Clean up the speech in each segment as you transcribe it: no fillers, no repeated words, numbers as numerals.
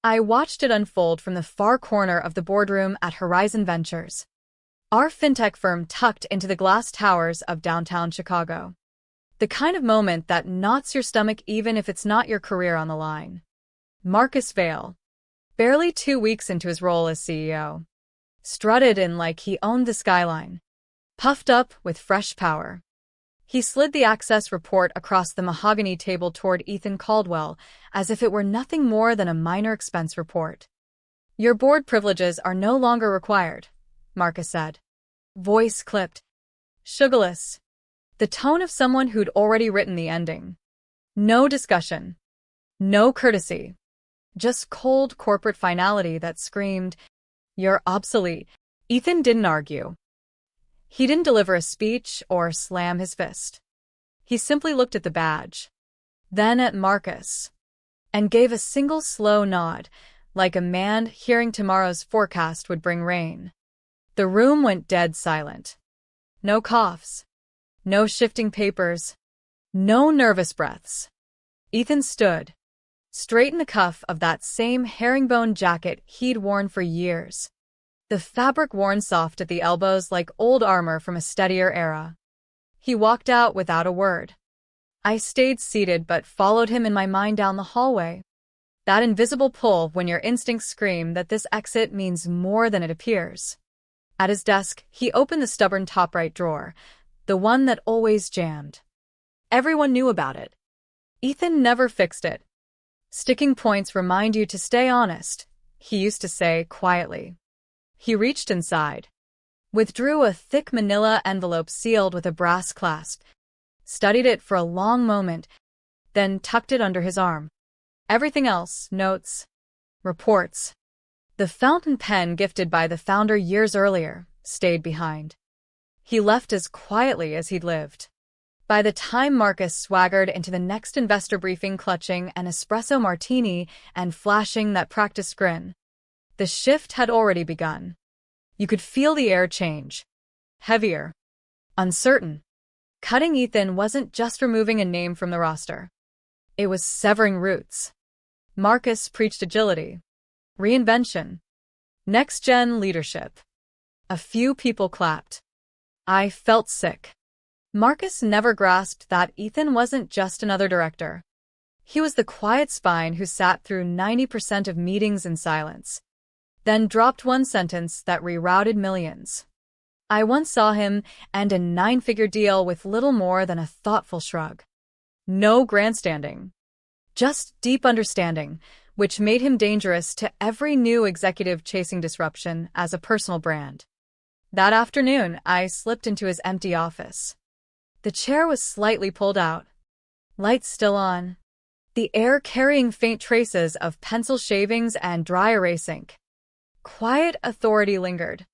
I watched it unfold from the far corner of the boardroom at Horizon Ventures, our fintech firm tucked into the glass towers of downtown Chicago. The kind of moment that knots your stomach even if it's not your career on the line. Marcus Vail, barely 2 weeks into his role as CEO, strutted in like he owned the skyline, puffed up with fresh power. He slid the access report across the mahogany table toward Ethan Caldwell as if it were nothing more than a minor expense report. "Your board privileges are no longer required," Marcus said. Voice clipped. Sugarless. The tone of someone who'd already written the ending. No discussion. No courtesy. Just cold corporate finality that screamed, "You're obsolete." Ethan didn't argue. He didn't deliver a speech or slam his fist. He simply looked at the badge, then at Marcus, and gave a single slow nod, like a man hearing tomorrow's forecast would bring rain. The room went dead silent. No coughs. No shifting papers. No nervous breaths. Ethan stood, straight in the cuff of that same herringbone jacket he'd worn for years. The fabric worn soft at the elbows like old armor from a steadier era. He walked out without a word. I stayed seated but followed him in my mind down the hallway. That invisible pull when your instincts scream that this exit means more than it appears. At his desk, he opened the stubborn top right drawer, the one that always jammed. Everyone knew about it. Ethan never fixed it. "Sticking points remind you to stay honest," he used to say quietly. He reached inside, withdrew a thick manila envelope sealed with a brass clasp, studied it for a long moment, then tucked it under his arm. Everything else, notes, reports, the fountain pen gifted by the founder years earlier, stayed behind. He left as quietly as he'd lived. By the time Marcus swaggered into the next investor briefing clutching an espresso martini and flashing that practiced grin, the shift had already begun. You could feel the air change. Heavier. Uncertain. Cutting Ethan wasn't just removing a name from the roster. It was severing roots. Marcus preached agility, reinvention, next-gen leadership. A few people clapped. I felt sick. Marcus never grasped that Ethan wasn't just another director. He was the quiet spine who sat through 90% of meetings in silence, then dropped one sentence that rerouted millions. I once saw him end a 9-figure deal with little more than a thoughtful shrug. No grandstanding. Just deep understanding, which made him dangerous to every new executive chasing disruption as a personal brand. That afternoon, I slipped into his empty office. The chair was slightly pulled out. Lights still on. The air carrying faint traces of pencil shavings and dry erase ink. Quiet authority lingered.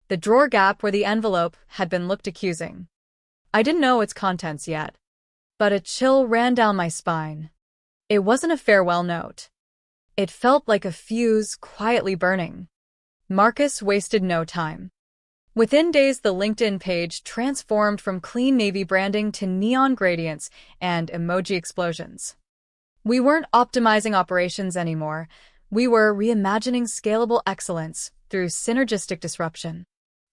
The drawer gap where the envelope had been looked accusing. I didn't know its contents yet, but a chill ran down my spine. It wasn't a farewell note. It felt like a fuse quietly burning. Marcus wasted no time. Within days, the LinkedIn page transformed from clean navy branding to neon gradients and emoji explosions. We weren't optimizing operations anymore. We were reimagining scalable excellence through synergistic disruption.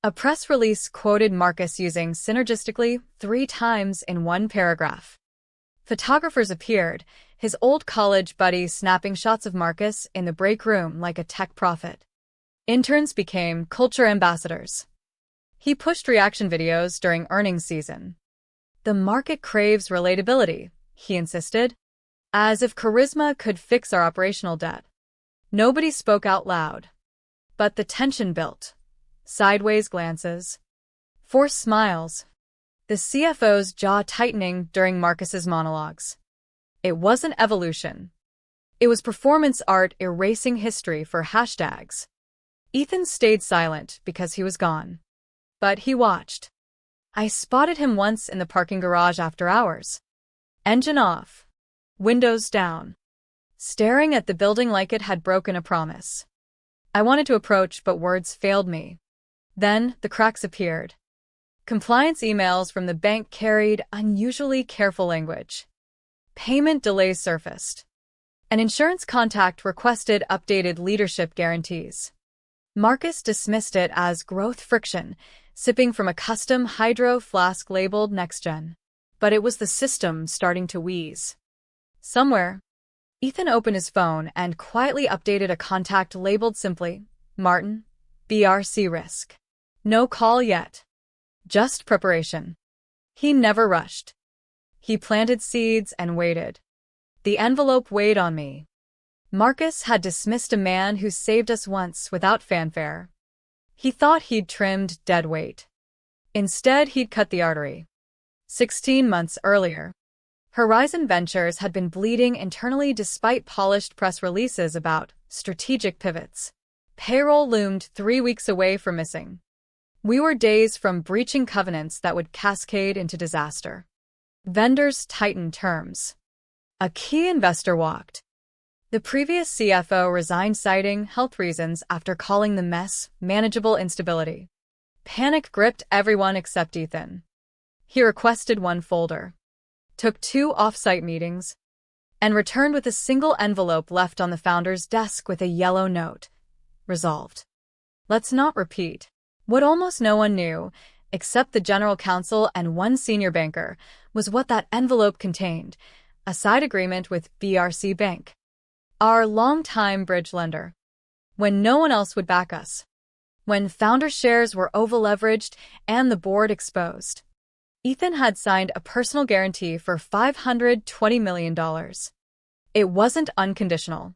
A press release quoted Marcus using synergistically 3 times in one paragraph. Photographers appeared, his old college buddies snapping shots of Marcus in the break room like a tech prophet. Interns became culture ambassadors. He pushed reaction videos during earnings season. The market craves relatability, he insisted, as if charisma could fix our operational debt. Nobody spoke out loud, but the tension built. Sideways glances, forced smiles, the CFO's jaw tightening during Marcus's monologues. It wasn't evolution. It was performance art erasing history for hashtags. Ethan stayed silent because he was gone. But he watched. I spotted him once in the parking garage after hours. Engine off, windows down, staring at the building like it had broken a promise. I wanted to approach, but words failed me. Then the cracks appeared. Compliance emails from the bank carried unusually careful language. Payment delays surfaced. An insurance contact requested updated leadership guarantees. Marcus dismissed it as growth friction, sipping from a custom hydro flask labeled NextGen. But it was the system starting to wheeze. Somewhere, Ethan opened his phone and quietly updated a contact labeled simply, Martin, BRC risk. No call yet. Just preparation. He never rushed. He planted seeds and waited. The envelope weighed on me. Marcus had dismissed a man who saved us once without fanfare. He thought he'd trimmed dead weight. Instead, he'd cut the artery. 16 months earlier, Horizon Ventures had been bleeding internally despite polished press releases about strategic pivots. Payroll loomed 3 weeks away from missing. We were days from breaching covenants that would cascade into disaster. Vendors tightened terms. A key investor walked. The previous CFO resigned citing health reasons after calling the mess manageable instability. Panic gripped everyone except Ethan. He requested one folder, took 2 off-site meetings, and returned with a single envelope left on the founder's desk with a yellow note. Resolved. Let's not repeat. What almost no one knew, except the general counsel and one senior banker, was what that envelope contained: a side agreement with BRC Bank, our longtime bridge lender. When no one else would back us. When founder shares were over-leveraged and the board exposed. Ethan had signed a personal guarantee for $520 million. It wasn't unconditional.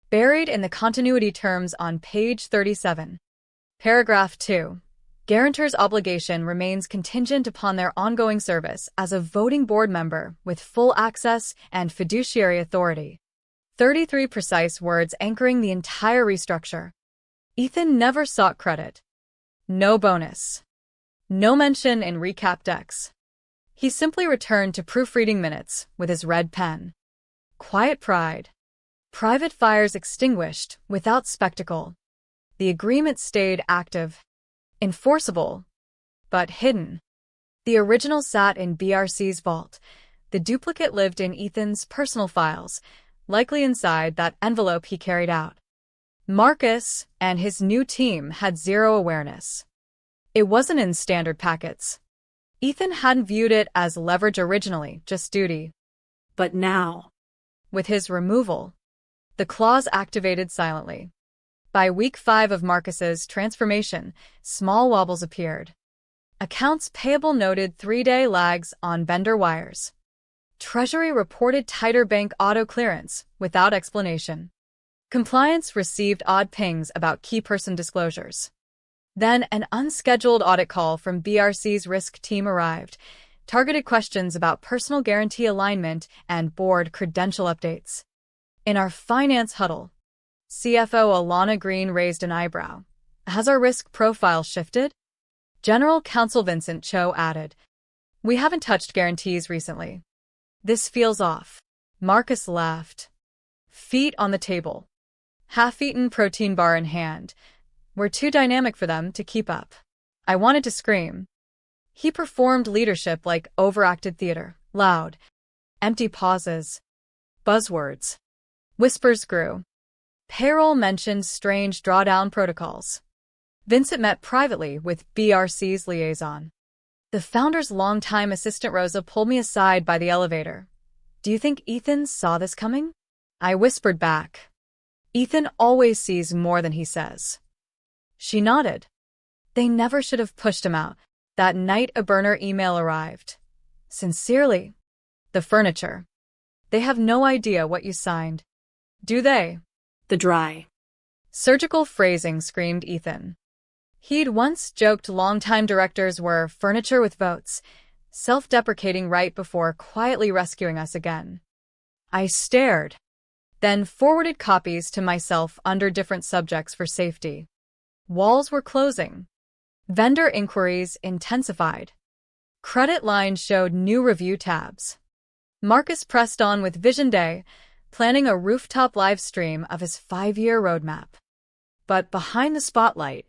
Buried in the continuity terms on page 37. Paragraph 2. Guarantor's obligation remains contingent upon their ongoing service as a voting board member with full access and fiduciary authority. 33 precise words anchoring the entire restructure. Ethan never sought credit. No bonus. No mention in recap decks. He simply returned to proofreading minutes with his red pen. Quiet pride. Private fires extinguished without spectacle. The agreement stayed active, enforceable, but hidden. The original sat in BRC's vault. The duplicate lived in Ethan's personal files, likely inside that envelope he carried out. Marcus and his new team had zero awareness. It wasn't in standard packets. Ethan hadn't viewed it as leverage originally, just duty. But now, with his removal, the clause activated silently. By week 5 of Marcus's transformation, small wobbles appeared. Accounts payable noted 3-day lags on vendor wires. Treasury reported tighter bank auto clearance without explanation. Compliance received odd pings about key person disclosures. Then an unscheduled audit call from BRC's risk team arrived, targeted questions about personal guarantee alignment and board credential updates. In our finance huddle, CFO Alana Green raised an eyebrow. Has our risk profile shifted? General Counsel Vincent Cho added, we haven't touched guarantees recently. This feels off. Marcus laughed. Feet on the table. Half-eaten protein bar in hand. We're too dynamic for them to keep up. I wanted to scream. He performed leadership like overacted theater. Loud. Empty pauses. Buzzwords. Whispers grew. Payroll mentioned strange drawdown protocols. Vincent met privately with BRC's liaison. The founder's longtime assistant Rosa pulled me aside by the elevator. Do you think Ethan saw this coming? I whispered back. Ethan always sees more than he says. She nodded. They never should have pushed him out. That night a burner email arrived. Sincerely. The furniture. They have no idea what you signed. Do they? The dry. Surgical phrasing, screamed Ethan. He'd once joked longtime directors were furniture with votes, self-deprecating right before quietly rescuing us again. I stared, then forwarded copies to myself under different subjects for safety. Walls were closing. Vendor inquiries intensified. Credit lines showed new review tabs. Marcus pressed on with Vision Day, planning a rooftop live stream of his 5-year roadmap. But behind the spotlight,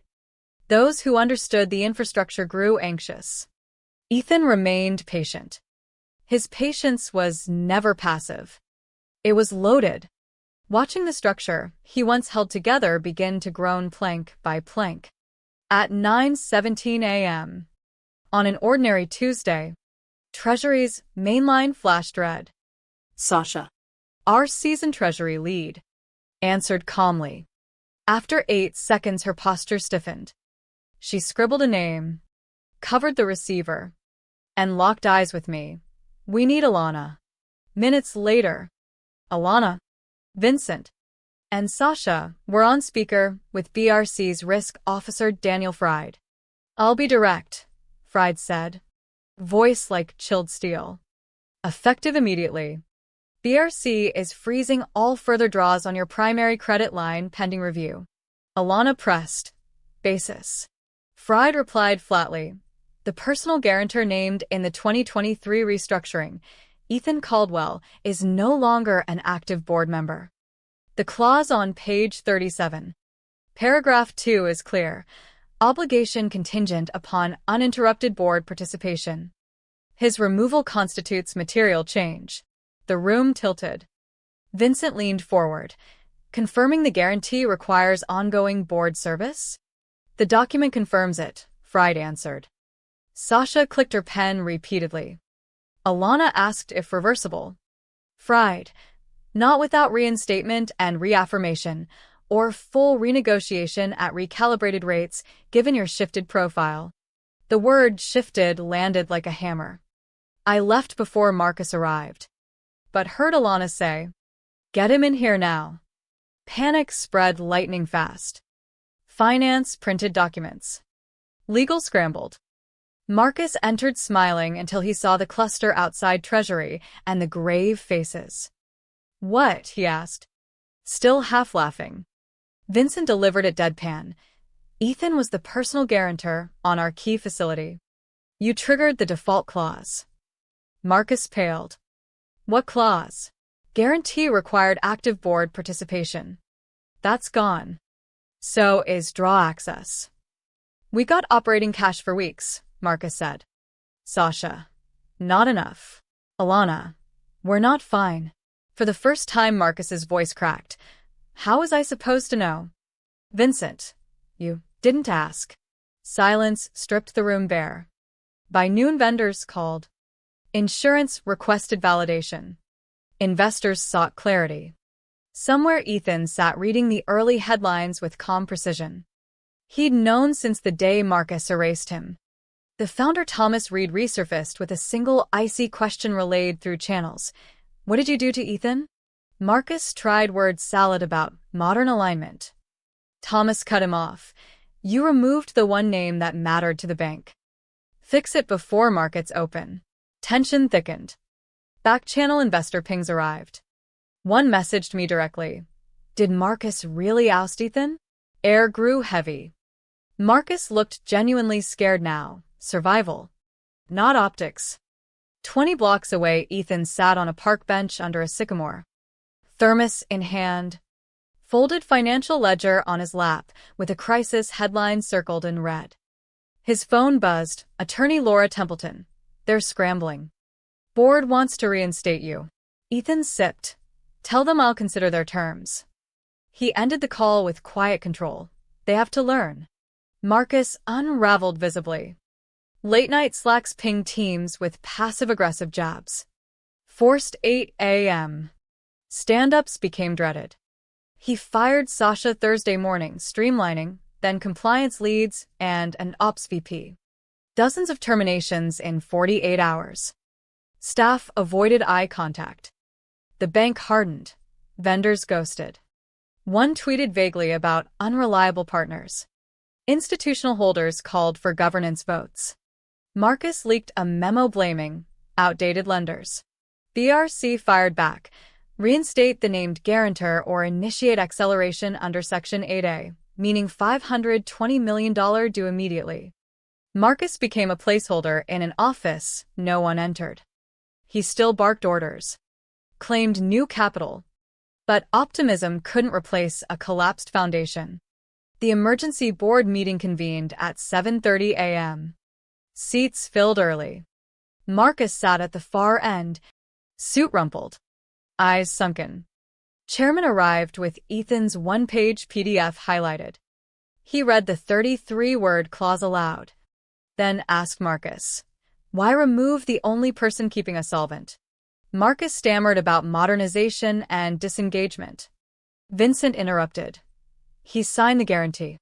those who understood the infrastructure grew anxious. Ethan remained patient. His patience was never passive. It was loaded. Watching the structure he once held together begin to groan plank by plank. At 9:17 a.m. on an ordinary Tuesday, Treasury's main line flashed red. Sasha. Our seasoned Treasury lead answered calmly. After 8 seconds her posture stiffened. She scribbled a name, covered the receiver, and locked eyes with me. We need Alana. Minutes later, Alana, Vincent, and Sasha were on speaker with BRC's risk officer Daniel Fried. I'll be direct, Fried said, voice like chilled steel. Effective immediately. BRC is freezing all further draws on your primary credit line pending review. Alana pressed. Basis. Fried replied flatly. The personal guarantor named in the 2023 restructuring, Ethan Caldwell, is no longer an active board member. The clause on page 37. Paragraph 2 is clear. Obligation contingent upon uninterrupted board participation. His removal constitutes material change. The room tilted. Vincent leaned forward. Confirming the guarantee requires ongoing board service? The document confirms it, Fried answered. Sasha clicked her pen repeatedly. Alana asked if reversible. Fried. Not without reinstatement and reaffirmation, or full renegotiation at recalibrated rates, given your shifted profile. The word shifted landed like a hammer. I left before Marcus arrived, but heard Alana say, get him in here now. Panic spread lightning fast. Finance printed documents. Legal scrambled. Marcus entered smiling until he saw the cluster outside Treasury and the grave faces. What? He asked, still half laughing. Vincent delivered it deadpan. Ethan was the personal guarantor on our key facility. You triggered the default clause. Marcus paled. What clause? Guarantee required active board participation. That's gone. So is draw access. We got operating cash for weeks, Marcus said. Sasha. Not enough. Alana. We're not fine. For the first time Marcus's voice cracked. How was I supposed to know? Vincent. You didn't ask. Silence stripped the room bare. By noon vendors called. Insurance requested validation. Investors sought clarity. Somewhere Ethan sat reading the early headlines with calm precision. He'd known since the day Marcus erased him. The founder Thomas Reed resurfaced with a single icy question relayed through channels. What did you do to Ethan? Marcus tried word salad about modern alignment. Thomas cut him off. You removed the one name that mattered to the bank. Fix it before markets open. Tension thickened. Back-channel investor pings arrived. One messaged me directly. Did Marcus really oust Ethan? Air grew heavy. Marcus looked genuinely scared now. Survival. Not optics. 20 blocks away, Ethan sat on a park bench under a sycamore. Thermos in hand. Folded financial ledger on his lap, with a crisis headline circled in red. His phone buzzed. Attorney Laura Templeton. They're scrambling. Board wants to reinstate you. Ethan sipped. Tell them I'll consider their terms. He ended the call with quiet control. They have to learn. Marcus unraveled visibly. Late-night Slacks pinged Teams with passive-aggressive jabs. Forced 8 a.m. Stand-ups became dreaded. He fired Sasha Thursday morning, streamlining, then compliance leads, and an ops VP. Dozens of terminations in 48 hours. Staff avoided eye contact. The bank hardened. Vendors ghosted. One tweeted vaguely about unreliable partners. Institutional holders called for governance votes. Marcus leaked a memo blaming outdated lenders. BRC fired back. Reinstate the named guarantor or initiate acceleration under Section 8A, meaning $520 million due immediately. Marcus became a placeholder in an office no one entered. He still barked orders. Claimed new capital. But optimism couldn't replace a collapsed foundation. The emergency board meeting convened at 7:30 a.m. Seats filled early. Marcus sat at the far end, suit rumpled, eyes sunken. Chairman arrived with Ethan's one-page PDF highlighted. He read the 33-word clause aloud, then asked Marcus, "Why remove the only person keeping us solvent?" Marcus stammered about modernization and disengagement. Vincent interrupted. "He signed the guarantee.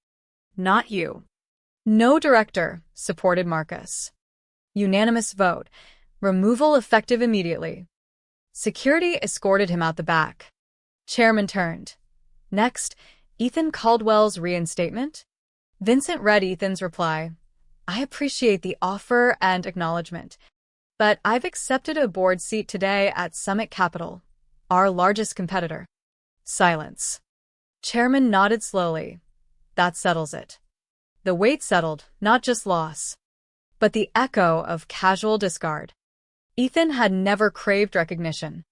Not you." "No director," supported Marcus. Unanimous vote. Removal effective immediately. Security escorted him out the back. Chairman turned. "Next, Ethan Caldwell's reinstatement?" Vincent read Ethan's reply. "I appreciate the offer and acknowledgement, but I've accepted a board seat today at Summit Capital, our largest competitor." Silence. Chairman nodded slowly. "That settles it." The weight settled, not just loss, but the echo of casual discard. Ethan had never craved recognition.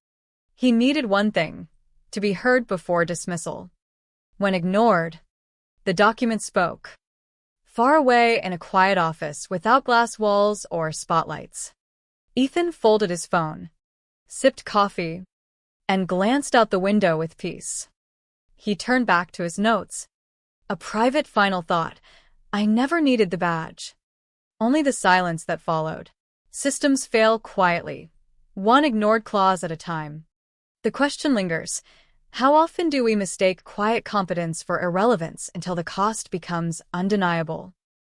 He needed one thing: to be heard before dismissal. When ignored, the document spoke. Far away in a quiet office without glass walls or spotlights, Ethan folded his phone, sipped coffee, and glanced out the window with peace. He turned back to his notes. A private final thought: I never needed the badge. Only the silence that followed. Systems fail quietly, one ignored clause at a time. The question lingers: how often do we mistake quiet competence for irrelevance until the cost becomes undeniable?